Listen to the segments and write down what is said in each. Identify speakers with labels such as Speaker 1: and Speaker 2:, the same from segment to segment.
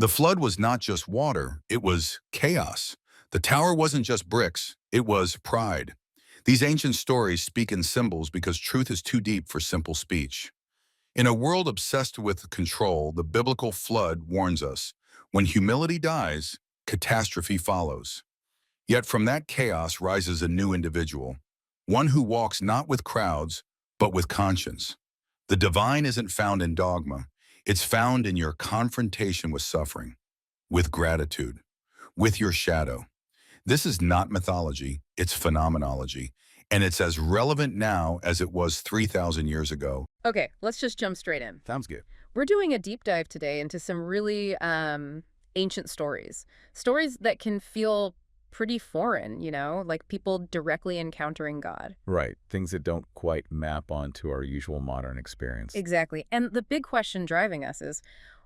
Speaker 1: The flood was not just water, it was chaos. The tower wasn't just bricks, it was pride. These ancient stories speak in symbols because truth is too deep for simple speech. In a world obsessed with control, the biblical flood warns us, when humility dies, catastrophe follows. Yet from that chaos rises a new individual, one who walks not with crowds, but with conscience. The divine isn't found in dogma, it's found in your confrontation with suffering, with gratitude, with your shadow. This is not mythology, it's phenomenology, and it's as relevant now as it was 3,000 years ago.
Speaker 2: Okay, let's just jump straight in.
Speaker 1: Sounds good.
Speaker 2: We're doing a deep dive today into some really ancient stories. Stories that can feel pretty foreign, like people directly encountering God.
Speaker 3: Right. Things that don't quite map onto our usual modern experience.
Speaker 2: Exactly. And the big question driving us is,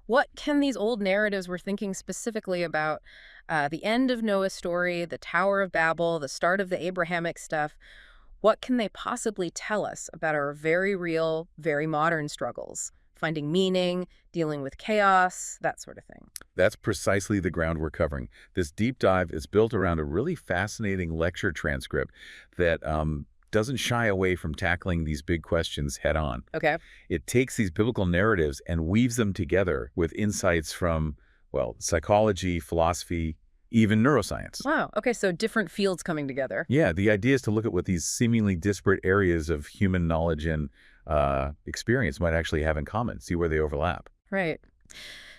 Speaker 2: what can these old narratives we're thinking specifically about the end of Noah's story, the Tower of Babel, the start of the Abrahamic stuff, what can they possibly tell us about our very real, very modern struggles? Finding meaning, dealing with chaos, that sort of thing.
Speaker 3: That's precisely the ground we're covering. This deep dive is built around a really fascinating lecture transcript that doesn't shy away from tackling these big questions head on.
Speaker 2: Okay.
Speaker 3: It takes these biblical narratives and weaves them together with insights from, well, psychology, philosophy, even neuroscience.
Speaker 2: Wow. Okay, so different fields coming together.
Speaker 3: Yeah, the idea is to look at what these seemingly disparate areas of human knowledge and experience might actually have in common, see where they overlap.
Speaker 2: Right.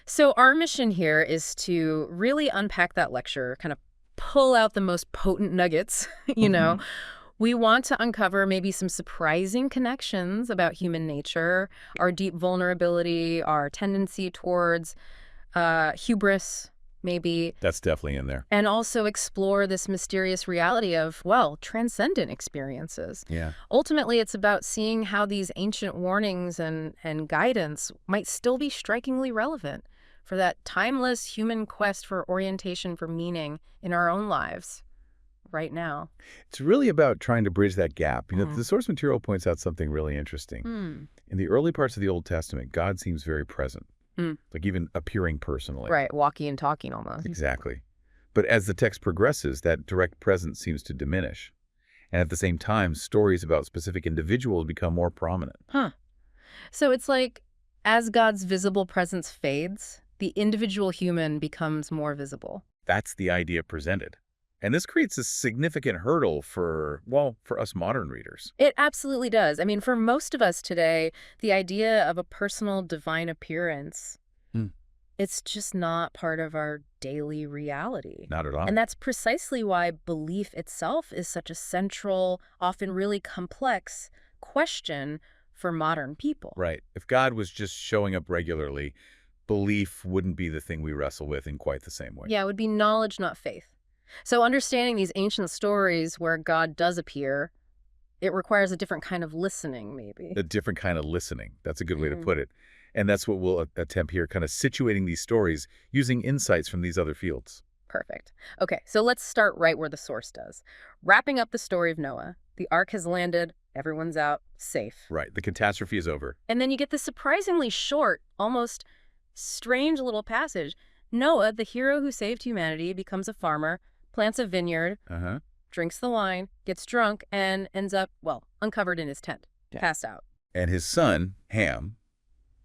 Speaker 2: So our mission here is to really unpack that lecture, kind of pull out the most potent nuggets, We want to uncover maybe some surprising connections about human nature, our deep vulnerability, our tendency towards hubris, maybe.
Speaker 3: That's definitely in there.
Speaker 2: And also explore this mysterious reality of, well, transcendent experiences.
Speaker 3: Yeah.
Speaker 2: Ultimately, it's about seeing how these ancient warnings and guidance might still be strikingly relevant for that timeless human quest for orientation for meaning in our own lives right now.
Speaker 3: It's really about trying to bridge that gap. The source material points out something really interesting. In the early parts of the Old Testament, God seems very present. Like even appearing personally.
Speaker 2: Right, walking and talking almost.
Speaker 3: Exactly. But as the text progresses, that direct presence seems to diminish. And at the same time, stories about specific individuals become more prominent.
Speaker 2: So it's like, as God's visible presence fades, the individual human becomes more visible.
Speaker 3: That's the idea presented. And this creates a significant hurdle for us modern readers.
Speaker 2: It absolutely does. I mean, for most of us today, the idea of a personal divine appearance, it's just not part of our daily reality.
Speaker 3: Not at all.
Speaker 2: And that's precisely why belief itself is such a central, often really complex question for modern people.
Speaker 3: Right. If God was just showing up regularly, belief wouldn't be the thing we wrestle with in quite the same way.
Speaker 2: Yeah, it would be knowledge, not faith. So understanding these ancient stories where God does appear, it requires a different kind of listening, maybe.
Speaker 3: A different kind of listening. That's a good way to put it. And that's what we'll attempt here, kind of situating these stories using insights from these other fields.
Speaker 2: Perfect. Okay, so let's start right where the source does. Wrapping up the story of Noah. The ark has landed, everyone's out, safe.
Speaker 3: Right, the catastrophe is over.
Speaker 2: And then you get this surprisingly short, almost strange little passage. Noah, the hero who saved humanity, becomes a farmer, plants a vineyard, drinks the wine, gets drunk, and ends up, uncovered in his tent, passed out.
Speaker 3: And his son, Ham,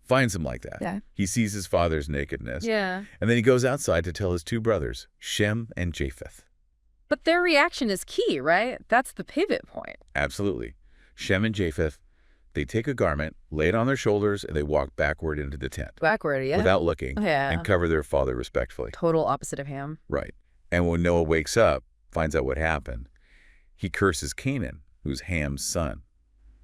Speaker 3: finds him like that.
Speaker 2: Yeah.
Speaker 3: He sees his father's nakedness.
Speaker 2: Yeah.
Speaker 3: And then he goes outside to tell his two brothers, Shem and Japheth.
Speaker 2: But their reaction is key, right? That's the pivot point.
Speaker 3: Absolutely. Shem and Japheth, they take a garment, lay it on their shoulders, and they walk backward into the tent.
Speaker 2: Backward, yeah.
Speaker 3: Without looking.
Speaker 2: Yeah.
Speaker 3: And cover their father respectfully.
Speaker 2: Total opposite of Ham.
Speaker 3: Right. And when Noah wakes up, finds out what happened, he curses Canaan, who's Ham's son.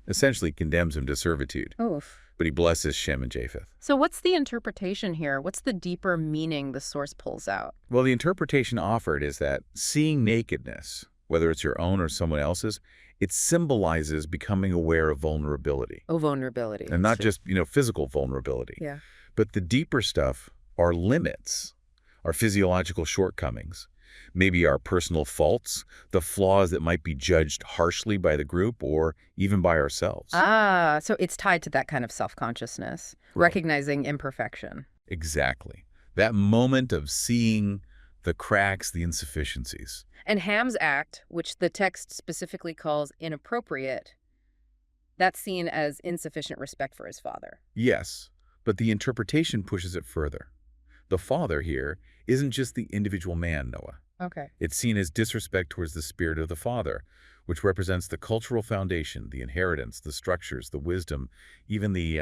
Speaker 3: Essentially condemns him to servitude.
Speaker 2: Oof.
Speaker 3: But he blesses Shem and Japheth.
Speaker 2: So what's the interpretation here? What's the deeper meaning the source pulls out?
Speaker 3: Well, the interpretation offered is that seeing nakedness, whether it's your own or someone else's, it symbolizes becoming aware of vulnerability.
Speaker 2: Oh, vulnerability.
Speaker 3: And not just, physical vulnerability.
Speaker 2: Yeah.
Speaker 3: But the deeper stuff are limits, our physiological shortcomings, maybe our personal faults, the flaws that might be judged harshly by the group or even by ourselves.
Speaker 2: So it's tied to that kind of self-consciousness, recognizing imperfection.
Speaker 3: Exactly. That moment of seeing the cracks, the insufficiencies.
Speaker 2: And Ham's act, which the text specifically calls inappropriate, that's seen as insufficient respect for his father.
Speaker 3: Yes, but the interpretation pushes it further. The father here isn't just the individual man, Noah.
Speaker 2: Okay.
Speaker 3: It's seen as disrespect towards the spirit of the father, which represents the cultural foundation, the inheritance, the structures, the wisdom, even the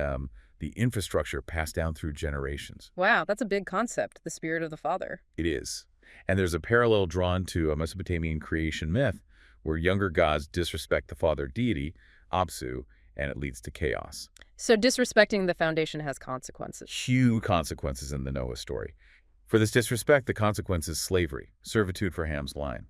Speaker 3: infrastructure passed down through generations.
Speaker 2: Wow, that's a big concept, the spirit of the father.
Speaker 3: It is. And there's a parallel drawn to a Mesopotamian creation myth where younger gods disrespect the father deity, Apsu, and it leads to chaos.
Speaker 2: So disrespecting the foundation has consequences.
Speaker 3: Huge consequences in the Noah story. For this disrespect, the consequence is slavery, servitude for Ham's line.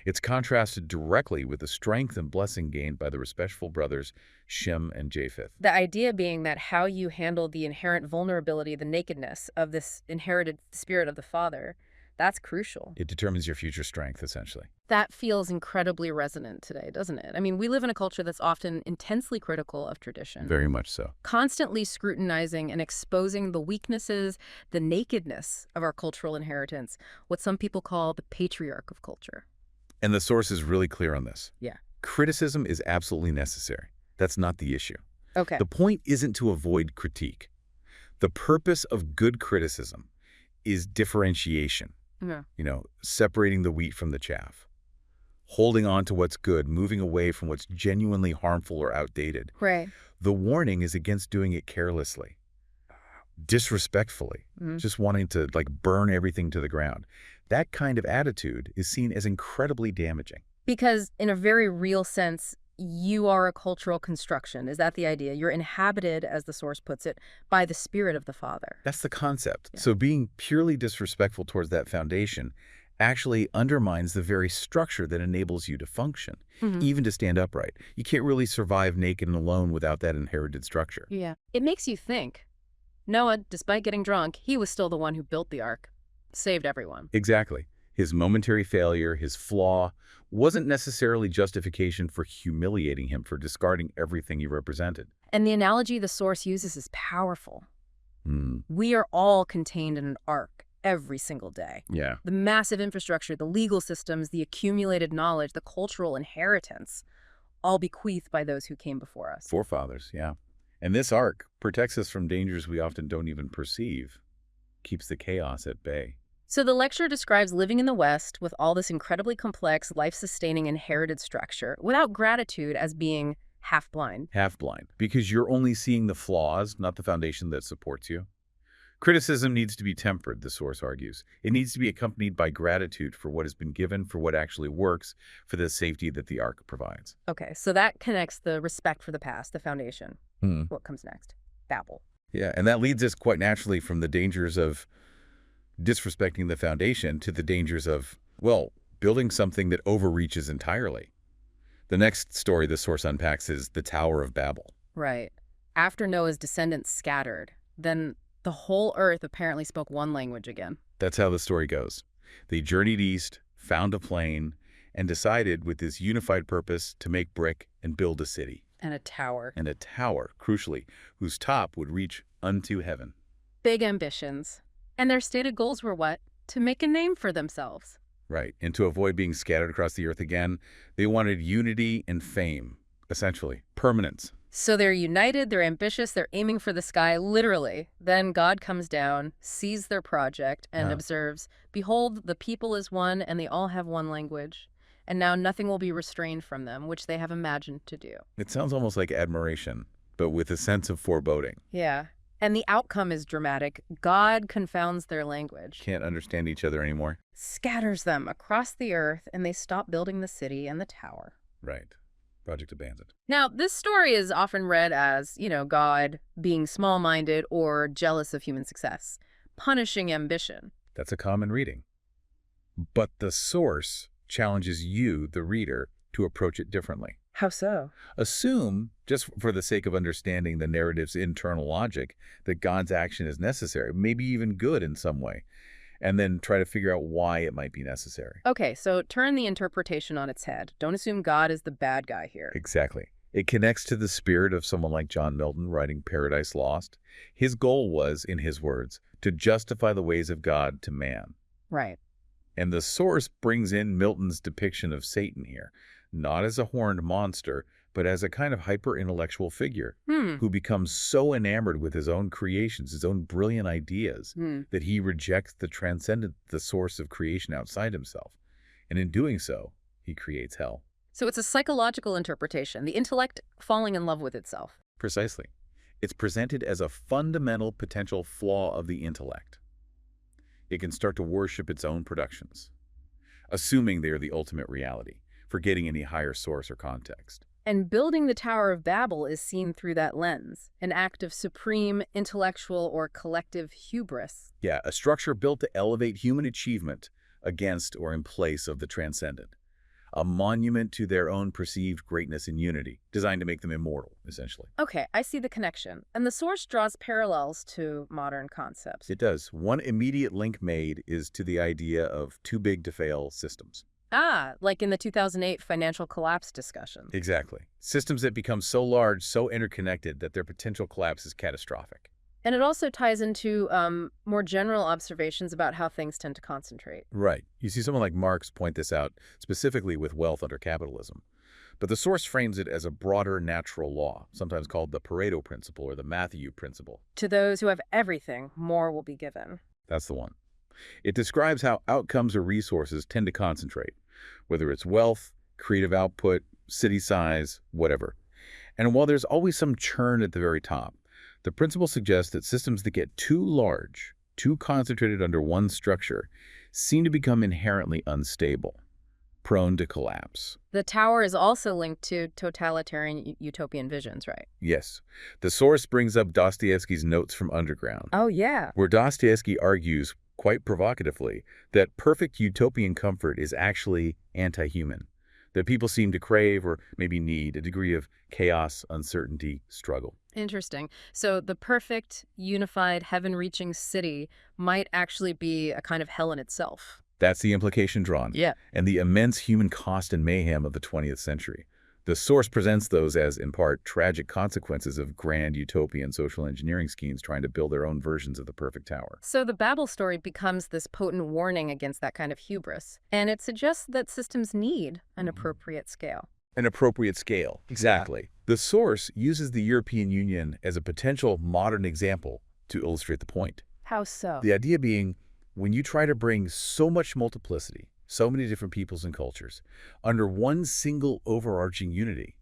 Speaker 3: It's contrasted directly with the strength and blessing gained by the respectful brothers Shem and Japheth.
Speaker 2: The idea being that how you handle the inherent vulnerability, the nakedness of this inherited spirit of the father, that's crucial.
Speaker 3: It determines your future strength, essentially.
Speaker 2: That feels incredibly resonant today, doesn't it? I mean, we live in a culture that's often intensely critical of tradition.
Speaker 3: Very much so.
Speaker 2: Constantly scrutinizing and exposing the weaknesses, the nakedness of our cultural inheritance, what some people call the patriarch of culture.
Speaker 3: And the source is really clear on this.
Speaker 2: Yeah.
Speaker 3: Criticism is absolutely necessary. That's not the issue.
Speaker 2: Okay.
Speaker 3: The point isn't to avoid critique. The purpose of good criticism is differentiation.
Speaker 2: Yeah.
Speaker 3: Separating the wheat from the chaff. Holding on to what's good, moving away from what's genuinely harmful or outdated.
Speaker 2: Right.
Speaker 3: The warning is against doing it carelessly, disrespectfully, just wanting to burn everything to the ground. That kind of attitude is seen as incredibly damaging.
Speaker 2: Because in a very real sense, you are a cultural construction. Is that the idea? You're inhabited, as the source puts it, by the spirit of the father.
Speaker 3: That's the concept.
Speaker 2: Yeah.
Speaker 3: So being purely disrespectful towards that foundation actually undermines the very structure that enables you to function, even to stand upright. You can't really survive naked and alone without that inherited structure.
Speaker 2: Yeah. It makes you think. Noah, despite getting drunk, he was still the one who built the ark, saved everyone.
Speaker 3: Exactly. His momentary failure, his flaw, wasn't necessarily justification for humiliating him for discarding everything he represented.
Speaker 2: And the analogy the source uses is powerful. We are all contained in an ark every single day.
Speaker 3: Yeah.
Speaker 2: The massive infrastructure, the legal systems, the accumulated knowledge, the cultural inheritance, all bequeathed by those who came before us.
Speaker 3: Forefathers, yeah. And this ark protects us from dangers we often don't even perceive, keeps the chaos at bay.
Speaker 2: So the lecture describes living in the West with all this incredibly complex, life-sustaining inherited structure without gratitude as being half-blind.
Speaker 3: Half-blind, because you're only seeing the flaws, not the foundation that supports you. Criticism needs to be tempered, the source argues. It needs to be accompanied by gratitude for what has been given, for what actually works, for the safety that the ark provides.
Speaker 2: Okay, so that connects the respect for the past, the foundation. What comes next? Babel.
Speaker 3: Yeah, and that leads us quite naturally from the dangers of disrespecting the foundation to the dangers of, building something that overreaches entirely. The next story the source unpacks is the Tower of Babel.
Speaker 2: Right. After Noah's descendants scattered, then the whole earth apparently spoke one language again.
Speaker 3: That's how the story goes. They journeyed east, found a plain, and decided with this unified purpose to make brick and build a city.
Speaker 2: And a tower.
Speaker 3: And a tower, crucially, whose top would reach unto heaven.
Speaker 2: Big ambitions. And their stated goals were what? To make a name for themselves.
Speaker 3: Right. And to avoid being scattered across the earth again, they wanted unity and fame, essentially, permanence.
Speaker 2: So they're united, they're ambitious, they're aiming for the sky, literally. Then God comes down, sees their project, and observes, "Behold, the people is one, and they all have one language. And now nothing will be restrained from them, which they have imagined to do."
Speaker 3: It sounds almost like admiration, but with a sense of foreboding.
Speaker 2: Yeah. And the outcome is dramatic. God confounds their language.
Speaker 3: Can't understand each other anymore.
Speaker 2: Scatters them across the earth, and they stop building the city and the tower.
Speaker 3: Right. Project abandoned.
Speaker 2: Now, this story is often read as, God being small-minded or jealous of human success, punishing ambition.
Speaker 3: That's a common reading. But the source challenges you, the reader, to approach it differently.
Speaker 2: How so?
Speaker 3: Assume, just for the sake of understanding the narrative's internal logic, that God's action is necessary, maybe even good in some way, and then try to figure out why it might be necessary.
Speaker 2: Okay, so turn the interpretation on its head. Don't assume God is the bad guy here.
Speaker 3: Exactly. It connects to the spirit of someone like John Milton writing Paradise Lost. His goal was, in his words, to justify the ways of God to man.
Speaker 2: Right.
Speaker 3: And the source brings in Milton's depiction of Satan here, not as a horned monster, but as a kind of hyper-intellectual figure who becomes so enamored with his own creations, his own brilliant ideas, that he rejects the transcendent, the source of creation outside himself. And in doing so, he creates hell.
Speaker 2: So it's a psychological interpretation, the intellect falling in love with itself.
Speaker 3: Precisely. It's presented as a fundamental potential flaw of the intellect. It can start to worship its own productions, assuming they are the ultimate reality, forgetting any higher source or context.
Speaker 2: And building the Tower of Babel is seen through that lens, an act of supreme intellectual or collective hubris.
Speaker 3: Yeah, a structure built to elevate human achievement against or in place of the transcendent. A monument to their own perceived greatness and unity, designed to make them immortal, essentially.
Speaker 2: Okay, I see the connection. And the source draws parallels to modern concepts.
Speaker 3: It does. One immediate link made is to the idea of too big to fail systems.
Speaker 2: Ah, like in the 2008 financial collapse discussion.
Speaker 3: Exactly. Systems that become so large, so interconnected, that their potential collapse is catastrophic.
Speaker 2: And it also ties into more general observations about how things tend to concentrate.
Speaker 3: Right. You see someone like Marx point this out, specifically with wealth under capitalism. But the source frames it as a broader natural law, sometimes called the Pareto principle or the Matthew principle.
Speaker 2: To those who have everything, more will be given.
Speaker 3: That's the one. It describes how outcomes or resources tend to concentrate, whether it's wealth, creative output, city size, whatever. And while there's always some churn at the very top, the principle suggests that systems that get too large, too concentrated under one structure, seem to become inherently unstable, prone to collapse.
Speaker 2: The tower is also linked to totalitarian utopian visions, right?
Speaker 3: Yes. The source brings up Dostoevsky's Notes from Underground,
Speaker 2: Oh, yeah.
Speaker 3: where Dostoevsky argues, quite provocatively, that perfect utopian comfort is actually anti-human, that people seem to crave or maybe need a degree of chaos, uncertainty, struggle.
Speaker 2: Interesting. So the perfect, unified, heaven-reaching city might actually be a kind of hell in itself.
Speaker 3: That's the implication drawn.
Speaker 2: Yeah.
Speaker 3: And the immense human cost and mayhem of the 20th century. The source presents those as, in part, tragic consequences of grand utopian social engineering schemes trying to build their own versions of the perfect tower.
Speaker 2: So the Babel story becomes this potent warning against that kind of hubris. And it suggests that systems need an appropriate scale.
Speaker 3: An appropriate scale. Exactly. The source uses the European Union as a potential modern example to illustrate the point.
Speaker 2: How so?
Speaker 3: The idea being, when you try to bring so much multiplicity, so many different peoples and cultures, under one single overarching unity,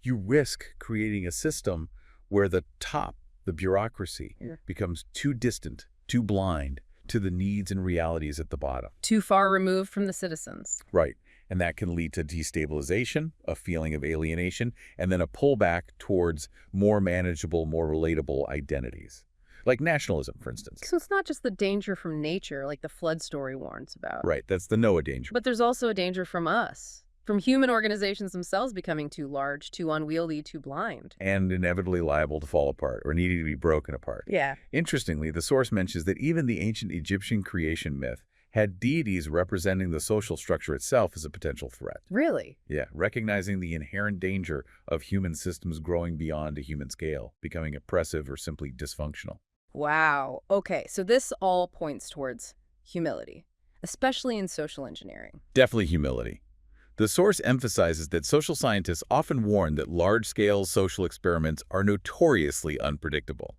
Speaker 3: you risk creating a system where the top, the bureaucracy, becomes too distant, too blind to the needs and realities at the bottom.
Speaker 2: Too far removed from the citizens.
Speaker 3: Right. And that can lead to destabilization, a feeling of alienation, and then a pullback towards more manageable, more relatable identities. Like nationalism, for instance.
Speaker 2: So it's not just the danger from nature, like the flood story warns about.
Speaker 3: Right, that's the Noah danger.
Speaker 2: But there's also a danger from us, from human organizations themselves becoming too large, too unwieldy, too blind.
Speaker 3: And inevitably liable to fall apart or needing to be broken apart.
Speaker 2: Yeah.
Speaker 3: Interestingly, the source mentions that even the ancient Egyptian creation myth had deities representing the social structure itself as a potential threat.
Speaker 2: Really?
Speaker 3: Yeah, recognizing the inherent danger of human systems growing beyond a human scale, becoming oppressive or simply dysfunctional.
Speaker 2: Wow. Okay, so this all points towards humility, especially in social engineering.
Speaker 3: Definitely humility. The source emphasizes that social scientists often warn that large-scale social experiments are notoriously unpredictable.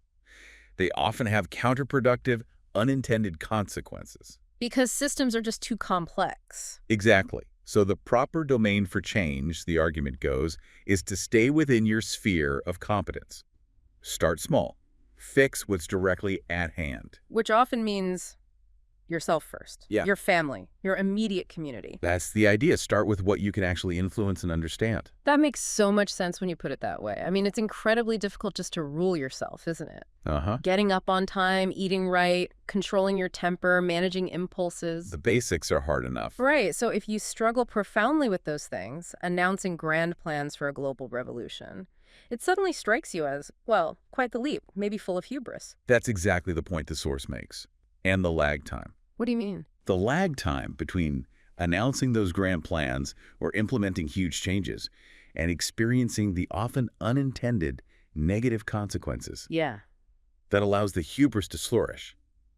Speaker 3: They often have counterproductive, unintended consequences.
Speaker 2: Because systems are just too complex.
Speaker 3: Exactly. So the proper domain for change, the argument goes, is to stay within your sphere of competence. Start small. Fix what's directly at hand.
Speaker 2: Which often means yourself first.
Speaker 3: Yeah.
Speaker 2: Your family, your immediate community.
Speaker 3: That's the idea. Start with what you can actually influence and understand.
Speaker 2: That makes so much sense when you put it that way. I mean, it's incredibly difficult just to rule yourself, isn't it? Getting up on time, eating right, controlling your temper, managing impulses.
Speaker 3: The basics are hard enough.
Speaker 2: Right. So if you struggle profoundly with those things, announcing grand plans for a global revolution, it suddenly strikes you as, well, quite the leap, maybe full of hubris.
Speaker 3: That's exactly the point the source makes. And the lag time.
Speaker 2: What do you mean?
Speaker 3: The lag time between announcing those grand plans or implementing huge changes and experiencing the often unintended negative consequences.
Speaker 2: Yeah.
Speaker 3: That allows the hubris to flourish.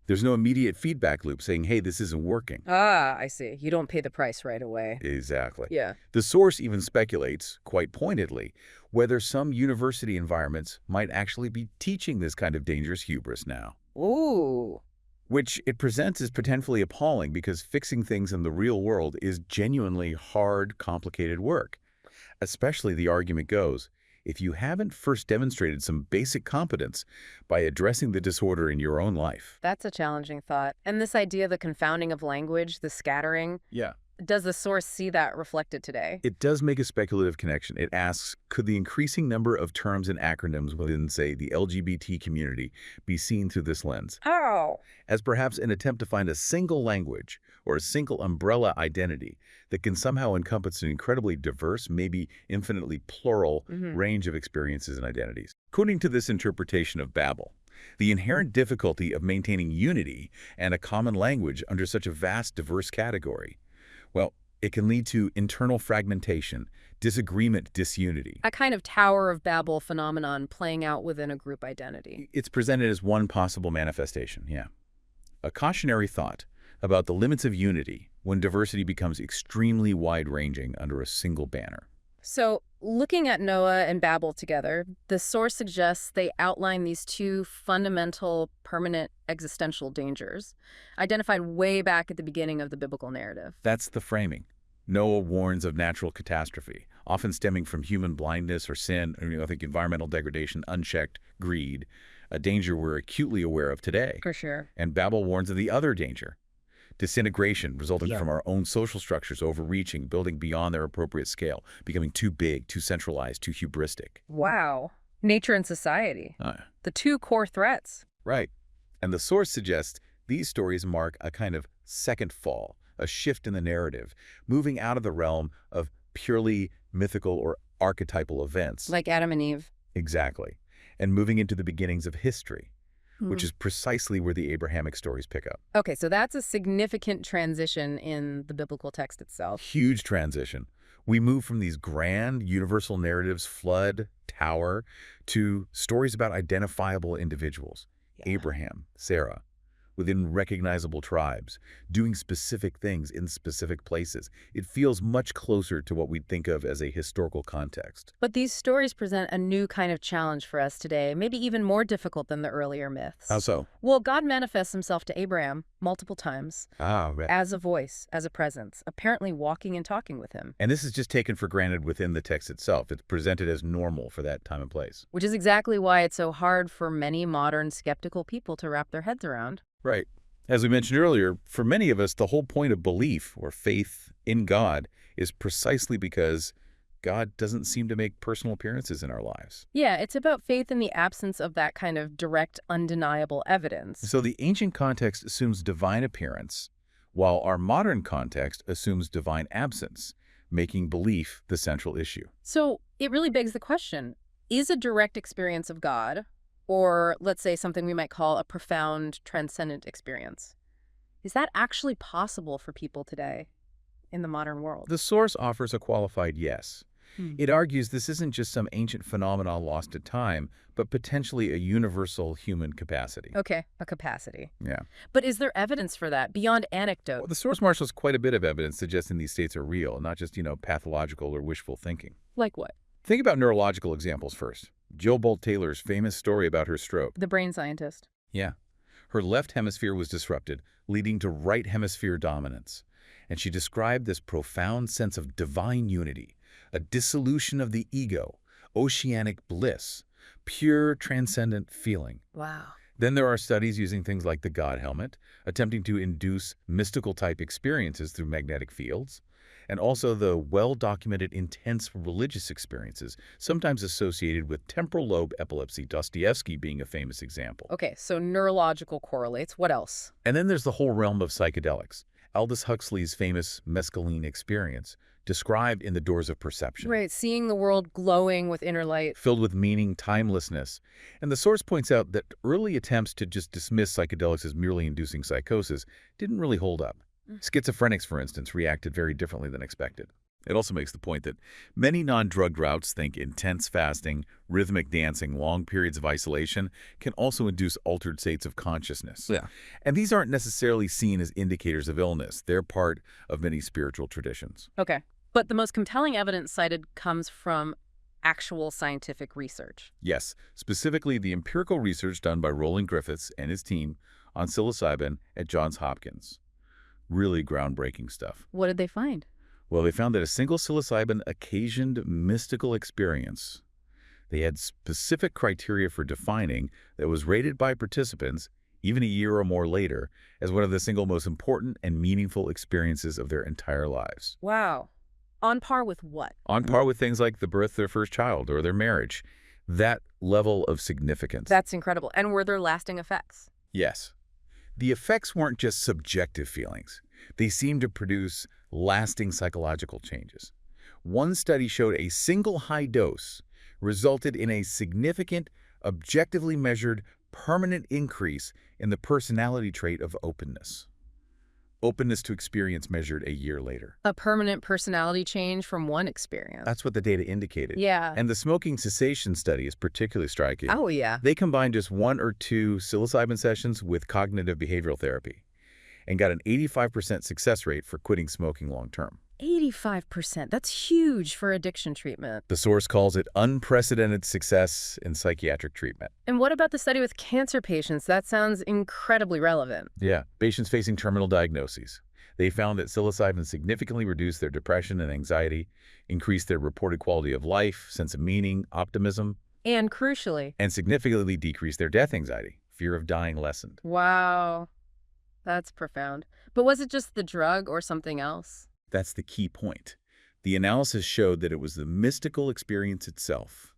Speaker 3: There's no immediate feedback loop saying, hey, this isn't working.
Speaker 2: Ah, I see. You don't pay the price right away.
Speaker 3: Exactly.
Speaker 2: Yeah.
Speaker 3: The source even speculates, quite pointedly, whether some university environments might actually be teaching this kind of dangerous hubris now.
Speaker 2: Ooh.
Speaker 3: Which it presents as potentially appalling because fixing things in the real world is genuinely hard, complicated work. Especially, the argument goes, if you haven't first demonstrated some basic competence by addressing the disorder in your own life.
Speaker 2: That's a challenging thought. And this idea of the confounding of language, the scattering,
Speaker 3: Yeah.
Speaker 2: does the source see that reflected today?
Speaker 3: It does make a speculative connection. It asks, could the increasing number of terms and acronyms within, say, the LGBT community be seen through this lens?
Speaker 2: Oh.
Speaker 3: As perhaps an attempt to find a single language or a single umbrella identity that can somehow encompass an incredibly diverse, maybe infinitely plural, range of experiences and identities. According to this interpretation of Babel, the inherent difficulty of maintaining unity and a common language under such a vast, diverse category, well, it can lead to internal fragmentation, disagreement, disunity.
Speaker 2: A kind of Tower of Babel phenomenon playing out within a group identity.
Speaker 3: It's presented as one possible manifestation, yeah. A cautionary thought about the limits of unity when diversity becomes extremely wide-ranging under a single banner.
Speaker 2: So, looking at Noah and Babel together, the source suggests they outline these two fundamental, permanent existential dangers, identified way back at the beginning of the biblical narrative.
Speaker 3: That's the framing. Noah warns of natural catastrophe, often stemming from human blindness or sin, or, I think environmental degradation, unchecked greed, a danger we're acutely aware of today.
Speaker 2: For sure.
Speaker 3: And Babel warns of the other danger, disintegration resulting from our own social structures overreaching, building beyond their appropriate scale, becoming too big, too centralized, too hubristic.
Speaker 2: Wow. Nature and society. The two core threats.
Speaker 3: Right. And the source suggests these stories mark a kind of second fall, a shift in the narrative, moving out of the realm of purely mythical or archetypal events.
Speaker 2: Like Adam and Eve.
Speaker 3: Exactly. And moving into the beginnings of history, which is precisely where the Abrahamic stories pick up.
Speaker 2: Okay, so that's a significant transition in the biblical text itself.
Speaker 3: Huge transition. We move from these grand universal narratives, flood, tower, to stories about identifiable individuals. Abraham, Sarah, within recognizable tribes, doing specific things in specific places. It feels much closer to what we'd think of as a historical context.
Speaker 2: But these stories present a new kind of challenge for us today, maybe even more difficult than the earlier myths.
Speaker 3: How so?
Speaker 2: Well, God manifests himself to Abraham multiple times
Speaker 3: Right.
Speaker 2: as a voice, as a presence, apparently walking and talking with him.
Speaker 3: And this is just taken for granted within the text itself. It's presented as normal for that time and place.
Speaker 2: Which is exactly why it's so hard for many modern skeptical people to wrap their heads around.
Speaker 3: Right. As we mentioned earlier, for many of us, the whole point of belief or faith in God is precisely because God doesn't seem to make personal appearances in our lives.
Speaker 2: Yeah, it's about faith in the absence of that kind of direct, undeniable evidence.
Speaker 3: So the ancient context assumes divine appearance, while our modern context assumes divine absence, making belief the central issue.
Speaker 2: So it really begs the question, is a direct experience of God, or let's say something we might call a profound transcendent experience, is that actually possible for people today in the modern world?
Speaker 3: The source offers a qualified yes. It argues this isn't just some ancient phenomenon lost to time, but potentially a universal human capacity.
Speaker 2: Okay, a capacity.
Speaker 3: Yeah.
Speaker 2: But is there evidence for that beyond anecdote?
Speaker 3: Well, the source marshals quite a bit of evidence suggesting these states are real, not just, pathological or wishful thinking.
Speaker 2: Like what?
Speaker 3: Think about neurological examples first. Jill Bolt Taylor's famous story about her stroke.
Speaker 2: The brain scientist.
Speaker 3: Yeah. Her left hemisphere was disrupted, leading to right hemisphere dominance. And she described this profound sense of divine unity, a dissolution of the ego, oceanic bliss, pure transcendent feeling.
Speaker 2: Wow.
Speaker 3: Then there are studies using things like the God helmet, attempting to induce mystical-type experiences through magnetic fields, and also the well-documented intense religious experiences, sometimes associated with temporal lobe epilepsy, Dostoevsky being a famous example.
Speaker 2: Okay, so neurological correlates. What else?
Speaker 3: And then there's the whole realm of psychedelics. Aldous Huxley's famous mescaline experience, described in The Doors of Perception.
Speaker 2: Right, seeing the world glowing with inner light.
Speaker 3: Filled with meaning, timelessness. And the source points out that early attempts to just dismiss psychedelics as merely inducing psychosis didn't really hold up. Schizophrenics, for instance, reacted very differently than expected. It also makes the point that many non-drugged routes think intense fasting, rhythmic dancing, long periods of isolation can also induce altered states of consciousness.
Speaker 4: Yeah.
Speaker 3: And these aren't necessarily seen as indicators of illness. They're part of many spiritual traditions.
Speaker 2: Okay. But the most compelling evidence cited comes from actual scientific research.
Speaker 3: Yes, specifically the empirical research done by Roland Griffiths and his team on psilocybin at Johns Hopkins. Really groundbreaking stuff.
Speaker 2: What did they find?
Speaker 3: Well, they found that a single psilocybin occasioned mystical experience. They had specific criteria for defining that was rated by participants, even a year or more later, as one of the single most important and meaningful experiences of their entire lives.
Speaker 2: Wow. On par with what?
Speaker 3: On par with things like the birth of their first child or their marriage. That level of significance.
Speaker 2: That's incredible. And were there lasting effects?
Speaker 3: Yes. The effects weren't just subjective feelings. They seemed to produce lasting psychological changes. One study showed a single high dose resulted in a significant, objectively measured, permanent increase in the personality trait of openness. Openness to experience measured a year later.
Speaker 2: A permanent personality change from one experience.
Speaker 3: That's what the data indicated.
Speaker 2: Yeah.
Speaker 3: And the smoking cessation study is particularly striking.
Speaker 2: Oh, yeah.
Speaker 3: They combined just 1 or 2 psilocybin sessions with cognitive behavioral therapy and got an 85% success rate for quitting smoking long-term.
Speaker 2: 85%. That's huge for addiction treatment.
Speaker 3: The source calls it unprecedented success in psychiatric treatment.
Speaker 2: And what about the study with cancer patients? That sounds incredibly relevant.
Speaker 3: Yeah, patients facing terminal diagnoses. They found that psilocybin significantly reduced their depression and anxiety, increased their reported quality of life, sense of meaning, optimism,
Speaker 2: And crucially,
Speaker 3: and significantly decreased their death anxiety. Fear of dying lessened.
Speaker 2: wow, that's profound. But was it just the drug or something else?
Speaker 3: That's the key point. The analysis showed that it was the mystical experience itself,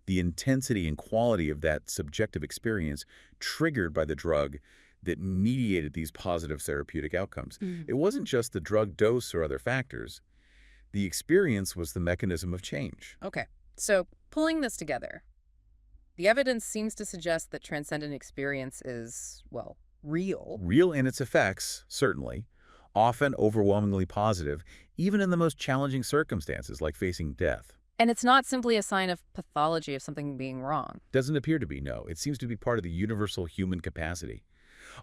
Speaker 3: the intensity and quality of that subjective experience triggered by the drug that mediated these positive therapeutic outcomes. It wasn't just the drug dose or other factors. The experience was the mechanism of change.
Speaker 2: Okay, so pulling this together, the evidence seems to suggest that transcendent experience is, well, real.
Speaker 3: Real in its effects, certainly, often overwhelmingly positive, even in the most challenging circumstances like facing death.
Speaker 2: And it's not simply a sign of pathology of something being wrong.
Speaker 3: Doesn't appear to be, no. It seems to be part of the universal human capacity.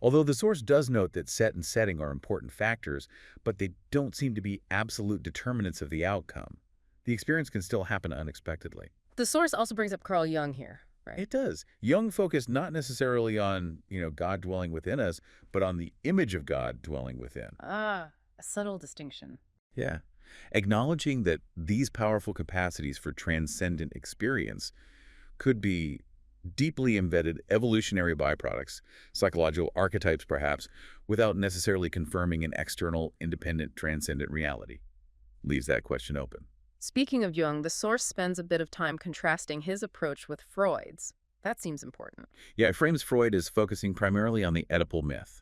Speaker 3: Although the source does note that set and setting are important factors, but they don't seem to be absolute determinants of the outcome. The experience can still happen unexpectedly.
Speaker 2: The source also brings up Carl Jung here, right?
Speaker 3: It does. Jung focused not necessarily on, God dwelling within us, but on the image of God dwelling within.
Speaker 2: Ah, a subtle distinction.
Speaker 3: Yeah. Acknowledging that these powerful capacities for transcendent experience could be deeply embedded evolutionary byproducts, psychological archetypes perhaps, without necessarily confirming an external, independent, transcendent reality. Leaves that question open.
Speaker 2: Speaking of Jung, the source spends a bit of time contrasting his approach with Freud's. That seems important.
Speaker 3: Yeah, it frames Freud as focusing primarily on the Oedipal myth,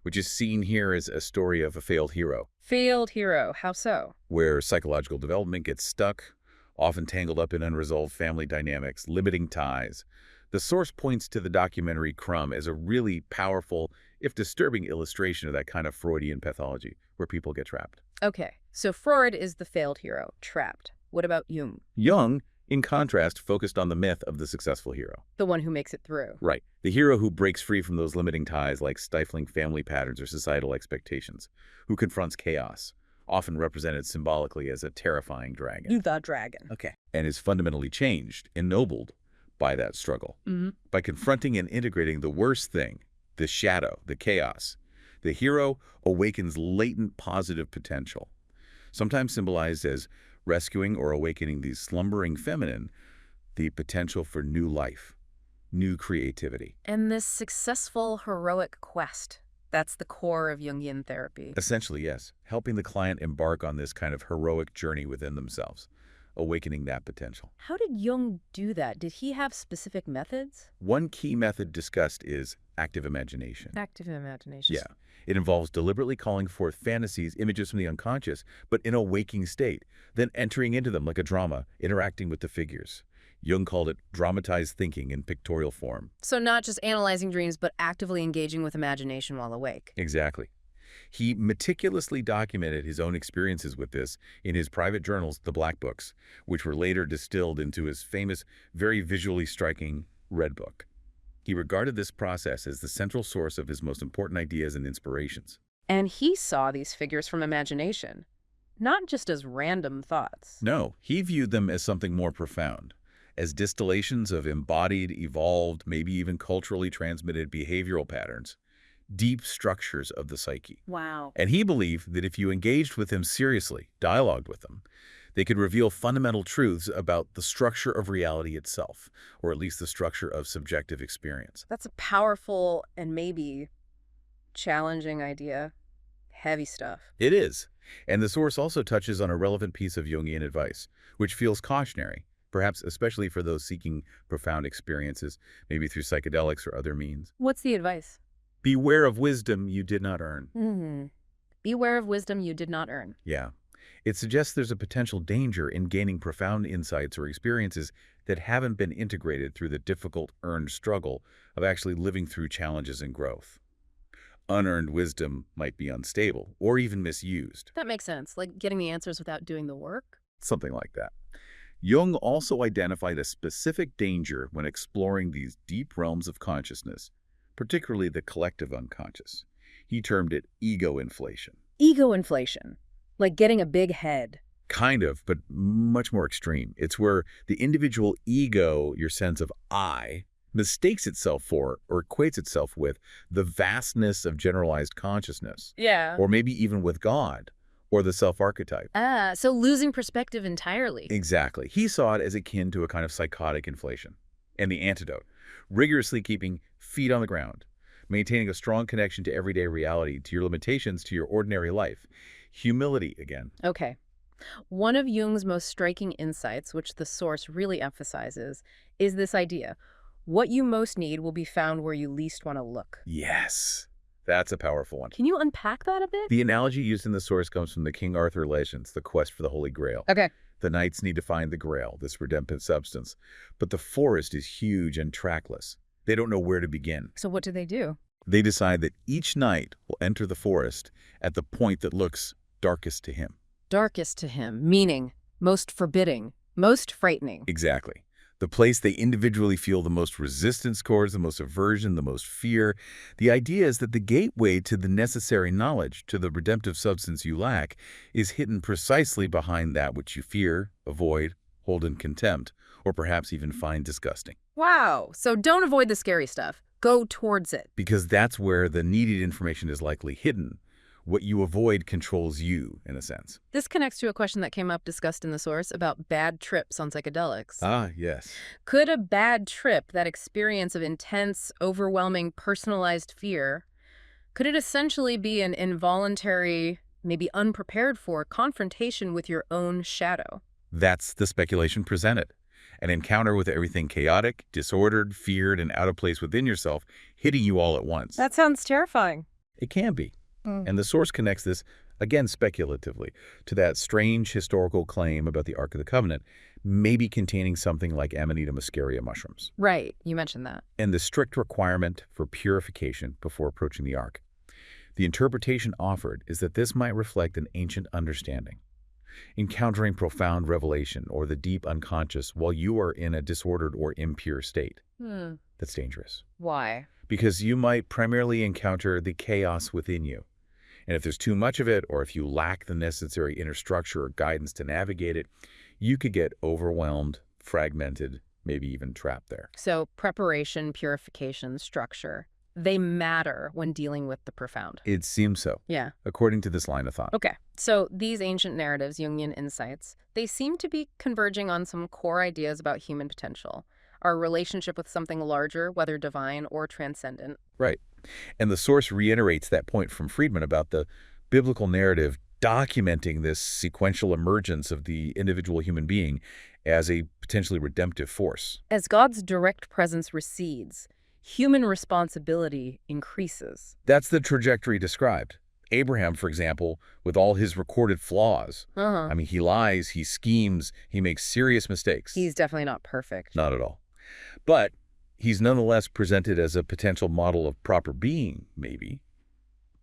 Speaker 3: which is seen here as a story of a failed hero,
Speaker 2: Failed hero, how so?
Speaker 3: where psychological development gets stuck, often tangled up in unresolved family dynamics, limiting ties. The source points to the documentary Crumb as a really powerful, if disturbing, illustration of that kind of Freudian pathology, where people get trapped.
Speaker 2: Okay, so Freud is the failed hero, trapped. What about Jung,
Speaker 3: Jung, in contrast, focused on the myth of the successful hero.
Speaker 2: the one who makes it through?
Speaker 3: Right. The hero who breaks free from those limiting ties like stifling family patterns or societal expectations, who confronts chaos, often represented symbolically as a terrifying dragon.
Speaker 2: The dragon.
Speaker 3: Okay. And is fundamentally changed, ennobled by that struggle.
Speaker 2: Mm-hmm.
Speaker 3: By confronting and integrating the worst thing, the shadow, the chaos, the hero awakens latent positive potential, sometimes symbolized as rescuing or awakening the slumbering feminine, the potential for new life, new creativity.
Speaker 2: And this successful heroic quest, that's the core of Jungian therapy.
Speaker 3: Essentially, yes, helping the client embark on this kind of heroic journey within themselves, awakening that potential.
Speaker 2: How did Jung do that? Did he have specific methods?
Speaker 3: One key method discussed is active imagination.
Speaker 2: Active imagination.
Speaker 3: Yeah. It involves deliberately calling forth fantasies, images from the unconscious, but in a waking state, then entering into them like a drama, interacting with the figures. Jung called it dramatized thinking in pictorial form.
Speaker 2: So not just analyzing dreams, but actively engaging with imagination while awake.
Speaker 3: Exactly. He meticulously documented his own experiences with this in his private journals, the Black Books, which were later distilled into his famous, very visually striking Red Book. He regarded this process as the central source of his most important ideas and inspirations.
Speaker 2: And he saw these figures from imagination, not just as random thoughts.
Speaker 3: No, he viewed them as something more profound, as distillations of embodied, evolved, maybe even culturally transmitted behavioral patterns, deep structures of the psyche.
Speaker 2: Wow.
Speaker 3: And he believed that if you engaged with them seriously, dialogued with them, they could reveal fundamental truths about the structure of reality itself, or at least the structure of subjective experience.
Speaker 2: That's a powerful and maybe challenging idea. Heavy stuff.
Speaker 3: It is. And the source also touches on a relevant piece of Jungian advice, which feels cautionary, perhaps especially for those seeking profound experiences, maybe through psychedelics or other means.
Speaker 2: What's the advice?
Speaker 3: Beware of wisdom you did not earn.
Speaker 2: Beware of wisdom you did not earn.
Speaker 3: Yeah. It suggests there's a potential danger in gaining profound insights or experiences that haven't been integrated through the difficult earned struggle of actually living through challenges and growth. Unearned wisdom might be unstable or even misused.
Speaker 2: That makes sense, like getting the answers without doing the work.
Speaker 3: Something like that. Jung also identified a specific danger when exploring these deep realms of consciousness, particularly the collective unconscious. He termed it ego inflation.
Speaker 2: Ego inflation, like getting a big head.
Speaker 3: Kind of, but much more extreme. It's where the individual ego, your sense of I, mistakes itself for or equates itself with the vastness of generalized consciousness,
Speaker 2: Yeah.
Speaker 3: or maybe even with God, or the self-archetype.
Speaker 2: So losing perspective entirely.
Speaker 3: Exactly. He saw it as akin to a kind of psychotic inflation. And the antidote, rigorously keeping feet on the ground, maintaining a strong connection to everyday reality, to your limitations, to your ordinary life. Humility again.
Speaker 2: Okay. One of Jung's most striking insights, which the source really emphasizes, is this idea. What you most need will be found where you least want to look.
Speaker 3: Yes, that's a powerful one.
Speaker 2: Can you unpack that a bit?
Speaker 3: The analogy used in the source comes from the King Arthur legends, the quest for the Holy Grail.
Speaker 2: Okay.
Speaker 3: The knights need to find the Grail, this redemptive substance. But the forest is huge and trackless. They don't know where to begin.
Speaker 2: So what do?
Speaker 3: They decide that each knight will enter the forest at the point that looks darkest to him.
Speaker 2: Darkest to him, meaning most forbidding, most frightening.
Speaker 3: Exactly. The place they individually feel the most resistance towards, the most aversion, the most fear. The idea is that the gateway to the necessary knowledge, to the redemptive substance you lack, is hidden precisely behind that which you fear, avoid, hold in contempt, or perhaps even find disgusting.
Speaker 2: Wow. So don't avoid the scary stuff. Go towards it.
Speaker 3: Because that's where the needed information is likely hidden. What you avoid controls you, in a sense.
Speaker 2: This connects to a question that came up discussed in the source about bad trips on psychedelics.
Speaker 3: Ah, yes.
Speaker 2: Could a bad trip, that experience of intense, overwhelming, personalized fear, could it essentially be an involuntary, maybe unprepared for, confrontation with your own shadow?
Speaker 3: That's the speculation presented. An encounter with everything chaotic, disordered, feared, and out of place within yourself, hitting you all at once.
Speaker 2: That sounds terrifying.
Speaker 3: It can be. And the source connects this, again speculatively, to that strange historical claim about the Ark of the Covenant, maybe containing something like Amanita muscaria mushrooms.
Speaker 2: Right, you mentioned that.
Speaker 3: And the strict requirement for purification before approaching the Ark. The interpretation offered is that this might reflect an ancient understanding, encountering profound revelation or the deep unconscious while you are in a disordered or impure state. That's dangerous.
Speaker 2: Why?
Speaker 3: Because you might primarily encounter the chaos within you. And if there's too much of it, or if you lack the necessary inner structure or guidance to navigate it, you could get overwhelmed, fragmented, maybe even trapped there.
Speaker 2: So preparation, purification, structure, they matter when dealing with the profound.
Speaker 3: It seems so,
Speaker 2: Yeah.
Speaker 3: according to this line of thought.
Speaker 2: Okay, so these ancient narratives, Jungian insights, they seem to be converging on some core ideas about human potential, our relationship with something larger, whether divine or transcendent.
Speaker 3: Right. And the source reiterates that point from Friedman about the biblical narrative documenting this sequential emergence of the individual human being as a potentially redemptive force.
Speaker 2: As God's direct presence recedes, human responsibility increases.
Speaker 3: That's the trajectory described. Abraham, for example, with all his recorded flaws. I mean, he lies, he schemes, he makes serious mistakes.
Speaker 2: He's definitely not perfect.
Speaker 3: Not at all. But he's nonetheless presented as a potential model of proper being, maybe.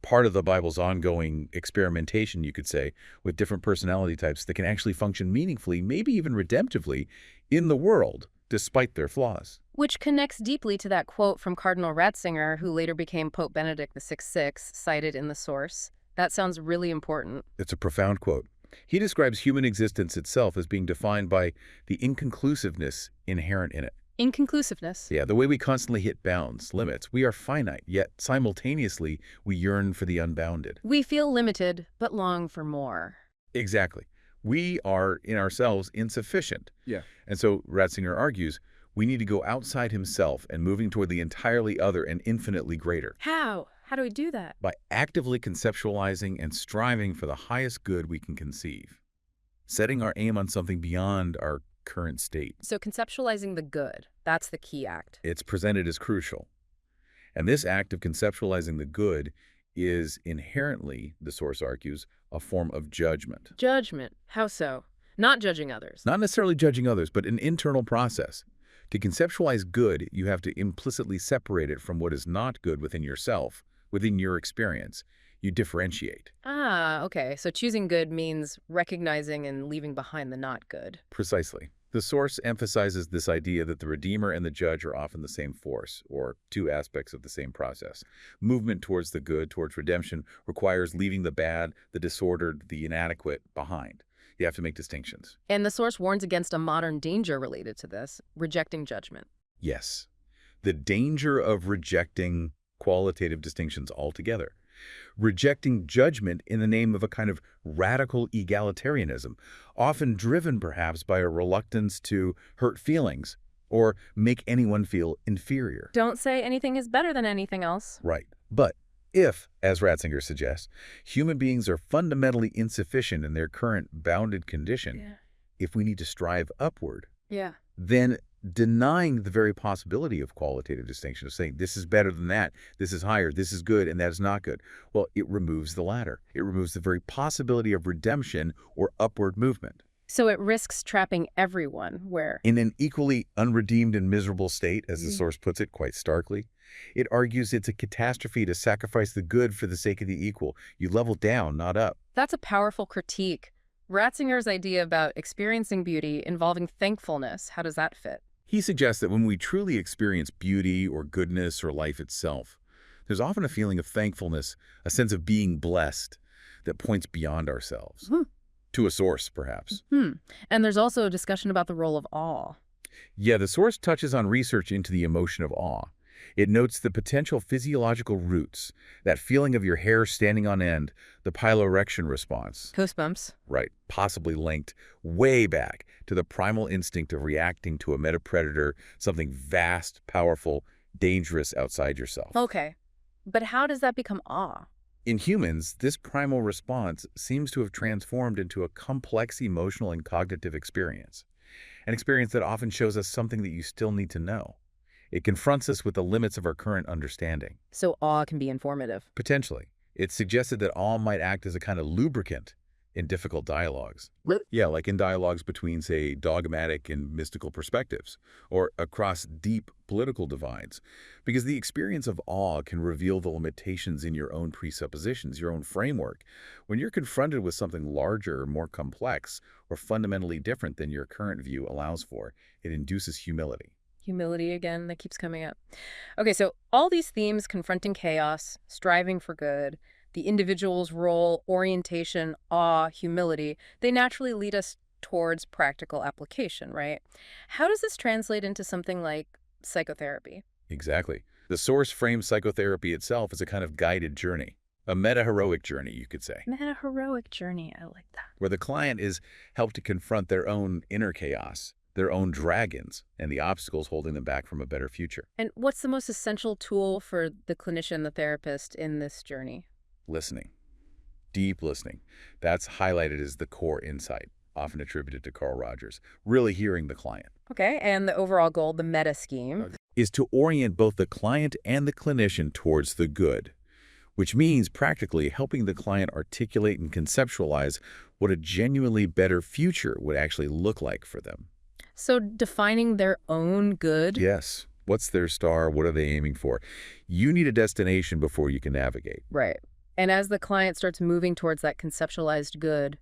Speaker 3: part of the Bible's ongoing experimentation, you could say, with different personality types that can actually function meaningfully, maybe even redemptively, in the world, despite their flaws.
Speaker 2: Which connects deeply to that quote from Cardinal Ratzinger, who later became Pope Benedict XVI, cited in the source. That sounds really important.
Speaker 3: It's a profound quote. He describes human existence itself as being defined by the inconclusiveness inherent in it.
Speaker 2: Inconclusiveness.
Speaker 3: Yeah, the way we constantly hit bounds, limits. We are finite, yet simultaneously we yearn for the unbounded.
Speaker 2: We feel limited, but long for more.
Speaker 3: Exactly. We are, in ourselves, insufficient.
Speaker 1: Yeah.
Speaker 3: And so, Ratzinger argues, we need to go outside himself and moving toward the entirely other and infinitely greater.
Speaker 2: How? How do we do that?
Speaker 3: By actively conceptualizing and striving for the highest good we can conceive. Setting our aim on something beyond our current state.
Speaker 2: So conceptualizing the good, that's the key act.
Speaker 3: It's presented as crucial. And this act of conceptualizing the good is inherently, the source argues, a form of judgment.
Speaker 2: Judgment. How so? Not judging others.
Speaker 3: Not necessarily judging others, but an internal process. To conceptualize good, you have to implicitly separate it from what is not good within yourself, within your experience. You differentiate.
Speaker 2: Ah, okay. So choosing good means recognizing and leaving behind the not good.
Speaker 3: Precisely. The source emphasizes this idea that the Redeemer and the Judge are often the same force, or two aspects of the same process. Movement towards the good, towards redemption, requires leaving the bad, the disordered, the inadequate behind. You have to make distinctions.
Speaker 2: And the source warns against a modern danger related to this, rejecting judgment.
Speaker 3: Yes. The danger of rejecting qualitative distinctions altogether. Rejecting judgment in the name of a kind of radical egalitarianism, often driven perhaps by a reluctance to hurt feelings or make anyone feel inferior.
Speaker 2: Don't say anything is better than anything else.
Speaker 3: Right. But if, as Ratzinger suggests, human beings are fundamentally insufficient in their current bounded condition, if we need to strive upward, then denying the very possibility of qualitative distinction, of saying this is better than that, this is higher, this is good, and that is not good, well, it removes the latter. It removes the very possibility of redemption or upward movement.
Speaker 2: So it risks trapping everyone where?
Speaker 3: In an equally unredeemed and miserable state, as the source puts it quite starkly, it argues it's a catastrophe to sacrifice the good for the sake of the equal. You level down, not up.
Speaker 2: That's a powerful critique. Ratzinger's idea about experiencing beauty involving thankfulness, how does that fit?
Speaker 3: He suggests that when we truly experience beauty or goodness or life itself, there's often a feeling of thankfulness, a sense of being blessed that points beyond ourselves. To a source, perhaps.
Speaker 2: And there's also a discussion about the role of awe.
Speaker 3: Yeah, the source touches on research into the emotion of awe. It notes the potential physiological roots, that feeling of your hair standing on end, the piloerection response.
Speaker 2: Goosebumps.
Speaker 3: Right, possibly linked way back to the primal instinct of reacting to a metapredator, something vast, powerful, dangerous outside yourself.
Speaker 2: Okay, but how does that become awe?
Speaker 3: In humans, this primal response seems to have transformed into a complex emotional and cognitive experience, an experience that often shows us something that you still need to know. It confronts us with the limits of our current understanding.
Speaker 2: So awe can be informative.
Speaker 3: Potentially. It's suggested that awe might act as a kind of lubricant in difficult dialogues. Yeah, like in dialogues between, say, dogmatic and mystical perspectives, or across deep political divides. Because the experience of awe can reveal the limitations in your own presuppositions, your own framework. When you're confronted with something larger, more complex, or fundamentally different than your current view allows for, it induces humility.
Speaker 2: Humility again, that keeps coming up. Okay, so all these themes, confronting chaos, striving for good, the individual's role, orientation, awe, humility, they naturally lead us towards practical application, right? How does this translate into something like psychotherapy?
Speaker 3: Exactly. The source frames psychotherapy itself as a kind of guided journey, a meta-heroic journey, you could say.
Speaker 2: Meta-heroic journey, I like that.
Speaker 3: Where the client is helped to confront their own inner chaos, their own dragons, and the obstacles holding them back from a better future.
Speaker 2: And what's the most essential tool for the clinician, the therapist, in this journey?
Speaker 3: Listening. Deep listening. That's highlighted as the core insight, often attributed to Carl Rogers. Really hearing the client.
Speaker 2: Okay, and the overall goal, the meta scheme,
Speaker 3: is to orient both the client and the clinician towards the good, which means practically helping the client articulate and conceptualize what a genuinely better future would actually look like for them.
Speaker 2: So defining their own good?
Speaker 3: Yes. What's their star? What are they aiming for? You need a destination before you can navigate.
Speaker 2: Right. And as the client starts moving towards that conceptualized good,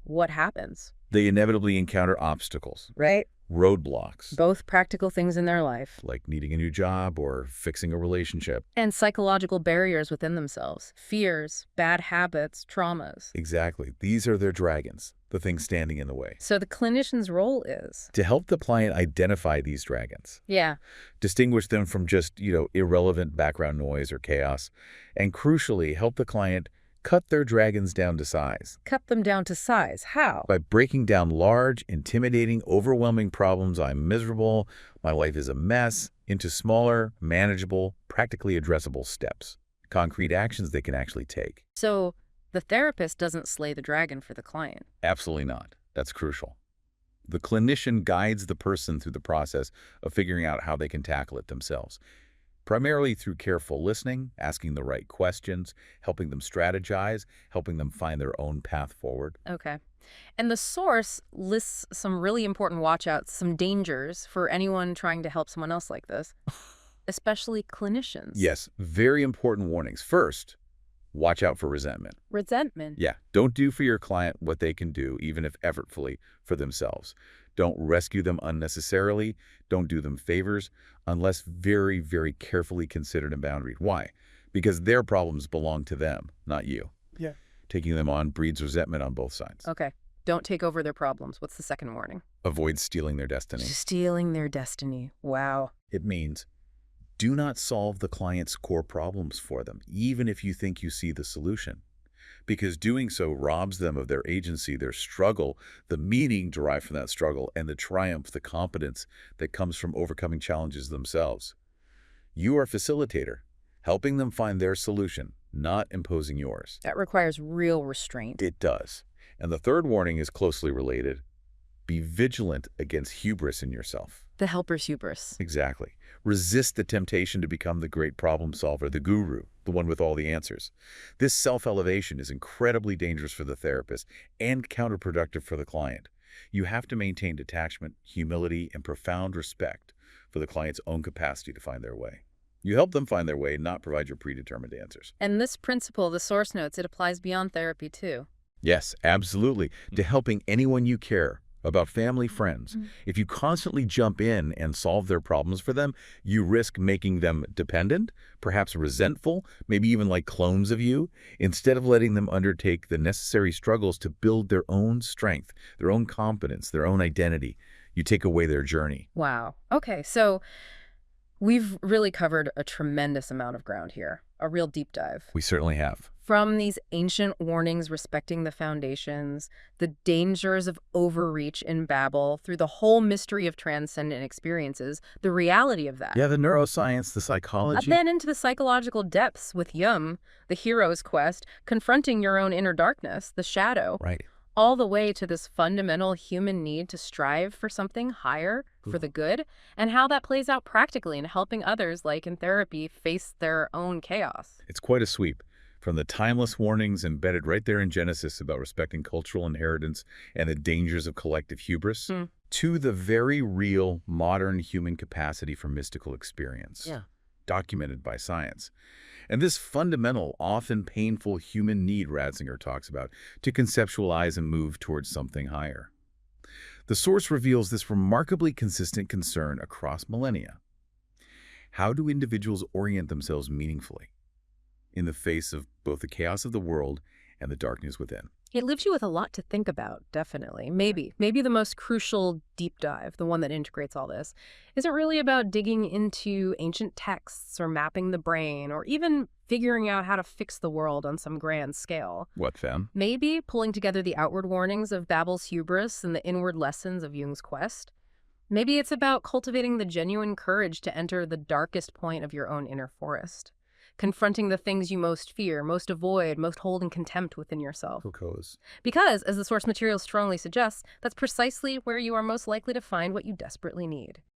Speaker 2: what happens?
Speaker 3: They inevitably encounter obstacles,
Speaker 2: Right?
Speaker 3: roadblocks,
Speaker 2: Both practical things in their life
Speaker 3: like needing a new job or fixing a relationship.
Speaker 2: and psychological barriers within themselves, fears, bad habits, traumas.
Speaker 3: Exactly. These are their dragons, the things standing in the way.
Speaker 2: So the clinician's role is,
Speaker 3: To help the client identify these dragons,
Speaker 2: yeah,
Speaker 3: distinguish them from just, irrelevant background noise or chaos, and crucially, help the client cut their dragons down to size
Speaker 2: cut them down to size. How?
Speaker 3: by breaking down large, intimidating, overwhelming problems. I'm miserable, my life is a mess, into smaller, manageable, practically addressable steps, concrete actions they can actually take.
Speaker 2: So the therapist doesn't slay the dragon for the client.
Speaker 3: Absolutely not. That's crucial. The clinician guides the person through the process of figuring out how they can tackle it themselves, primarily through careful listening, asking the right questions, helping them strategize, helping them find their own path forward.
Speaker 2: Okay. And the source lists some really important watch-outs, some dangers for anyone trying to help someone else like this, especially clinicians.
Speaker 3: Yes, very important warnings. First, watch out for resentment.
Speaker 2: Resentment.
Speaker 3: Yeah, don't do for your client what they can do, even if effortfully, for themselves. Don't rescue them unnecessarily. Don't do them favors unless very, very carefully considered and boundaried. Why? Because their problems belong to them, not you.
Speaker 4: Yeah.
Speaker 3: Taking them on breeds resentment on both sides.
Speaker 2: Okay. Don't take over their problems. What's the second warning?
Speaker 3: Avoid stealing their destiny.
Speaker 2: Stealing their destiny. Wow.
Speaker 3: It means do not solve the client's core problems for them, even if you think you see the solution. Because doing so robs them of their agency, their struggle, the meaning derived from that struggle, and the triumph, the competence that comes from overcoming challenges themselves. You are a facilitator, helping them find their solution, not imposing yours.
Speaker 2: That requires real restraint.
Speaker 3: It does. And the third warning is closely related. Be vigilant against hubris in yourself.
Speaker 2: The helper's hubris.
Speaker 3: Exactly. Resist the temptation to become the great problem solver, the guru, the one with all the answers. This self-elevation is incredibly dangerous for the therapist and counterproductive for the client. You have to maintain detachment, humility, and profound respect for the client's own capacity to find their way. You help them find their way, not provide your predetermined answers.
Speaker 2: And this principle, the source notes, it applies beyond therapy too.
Speaker 3: Yes, absolutely. To helping anyone you care about, family, friends. If you constantly jump in and solve their problems for them, you risk making them dependent, perhaps resentful, maybe even like clones of you, instead of letting them undertake the necessary struggles to build their own strength, their own competence, their own identity. You take away their journey.
Speaker 2: Wow. Okay, so we've really covered a tremendous amount of ground here, a real deep dive.
Speaker 3: We certainly have.
Speaker 2: From these ancient warnings respecting the foundations, the dangers of overreach in Babel, through the whole mystery of transcendent experiences, the reality of that.
Speaker 3: Yeah, the neuroscience, the psychology.
Speaker 2: Then into the psychological depths with Jung, the hero's quest, confronting your own inner darkness, the shadow.
Speaker 3: Right.
Speaker 2: All the way to this fundamental human need to strive for something higher, for the good, and how that plays out practically in helping others, like in therapy, face their own chaos.
Speaker 3: It's quite a sweep. From the timeless warnings embedded right there in Genesis about respecting cultural inheritance and the dangers of collective hubris, to the very real modern human capacity for mystical experience, documented by science. And this fundamental, often painful human need Ratzinger talks about to conceptualize and move towards something higher. The source reveals this remarkably consistent concern across millennia. How do individuals orient themselves meaningfully in the face of both the chaos of the world and the darkness within?
Speaker 2: It leaves you with a lot to think about, definitely. Maybe the most crucial deep dive, the one that integrates all this, isn't really about digging into ancient texts or mapping the brain or even figuring out how to fix the world on some grand scale.
Speaker 3: What, fam?
Speaker 2: Maybe pulling together the outward warnings of Babel's hubris and the inward lessons of Jung's quest. Maybe it's about cultivating the genuine courage to enter the darkest point of your own inner forest, confronting the things you most fear, most avoid, most hold in contempt within yourself. Because, as the source material strongly suggests, that's precisely where you are most likely to find what you desperately need.